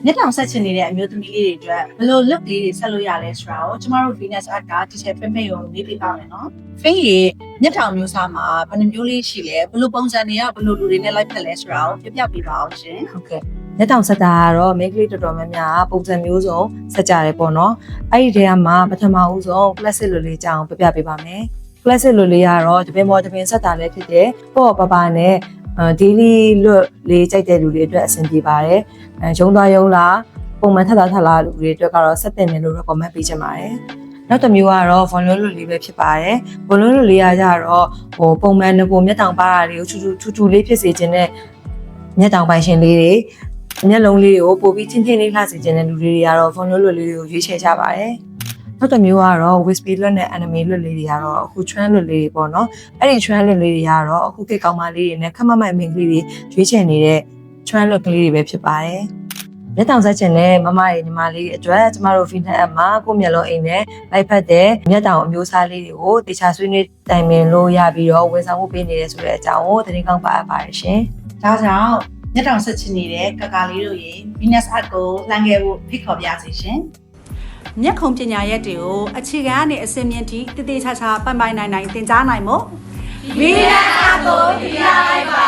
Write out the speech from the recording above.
မျက်တောင်ဆက်ချင်နေတဲ့အမျိုးသမီးလေးတွေအတွက်ဘယ်လို look လေးတွေဆက်လို့ရလဲဆိုတာကိုကျမတို့ Venus Art ကဒီချက်ဖိမ့်ကိုနေပြပါမယ်နော်။ Faye ရဲ့မျက်တောင်မျိုးစားမှာဘယ်နှမျိုးလေးရှိလဲဘယ်လိုပုံစံတွေကဘယ်လိုလူတွေနဲ့လိုက်ဖက်လဲဆိုတာကိုပြပြပေးပါအောင်ရှင်။ ဟုတ်ကဲ့လက်တောင်ဆက်တာကတော့မိန်းကလေးတော်တော်များများပုံစံမျိုးစုံဆက်ကြတယ်ပေါ့နော်အဲ့ဒီတည်းကမှပထမဦးဆုံး classic လိုလေးကြအောင်ပြပြပေးပါမယ် classic လိုလေးကတော့တပင်ပေါ်တပင်ဆက်တာလည်းဖြစ်တယ်ပေါ့ပပနဲ့ daily look လေးကြိုက်တဲ့လူတွေအတွက်အဆင်ပြေပါတယ်ရုံသွားရုံလာပုံမှန်ထပ်လာလူတွေအတွက်ကတော့ဆက်တင်တယ်လို့ recommend ပေးချင်ပါတယ်နောက်တစ်မျိုးကတော့ volume လိုလေးပဲဖြစ်ပါတယ် volume လိုလေးကကြတော့ပုံမှန်ငကိုမျက်တောင်ပါတာတွေကိုချူလေးဖြစ်စေခြင်းနဲ့မျက်တောင်ပိုင်ရှင်လေးတွေမျက်လုံးလေးတွေကိုပိုပြီးချင်းချင်းလေးလှစေခြင်းတဲ့လူတွေကတော့ volume လိုလေးတွေကိုရွေးချယ်ကြပါတယ်နောက်တစ်မျိုးကတော့ wispy look နဲ့ anime look လေးတွေကတော့အခု trend look လေးတွေပေါ့နော်အဲ့ဒီ trend look လေးတွေကတော့အခုခေတ်ကောင်းမလေးတွေနဲ့ခက်မမိုင်မင်းကလေးတွေရွေးချယ်နေတဲ့ trend look လေးတွေပဲဖြစ်ပါတယ်လက်တောင်ဆက်ချင်တဲ့မမရဲ့ညီမလေးအတွက်ကျမတို့ Venus Art မှာကိုမျက်လုံးအိမ်နဲ့လိုက်ဖက်တဲ့မျက်တောင်အမျိုးအစားလေးတွေကိုတခြားဆွေးနွေးတိုင်ပင်လို့ရပြီးတော့ဝန်ဆောင်မှုပေးနေတယ်ဆိုတဲ့အကြောင်းကိုသတင်းကောင်းပါအပ်ပါတယ်ရှင်။ဒါကြောင့်မျက်တောင်ဆက်ချင်နေတဲ့ကကာလေးတို့ရေ Venus Art ကိုလှမ်းခဲ့ဖို့ဖိတ်ခေါ်ပြစီရှင်။ မျက်ခုံပညာရက်တွေကိုအခြေခံကနေအစင်းမြင့်ထိတည်တည်ချာချာပိုင်ပိုင်နိုင်နိုင်သင်ကြားနိုင်မို့ Venus Art ကိုဒီလိုက်ပါ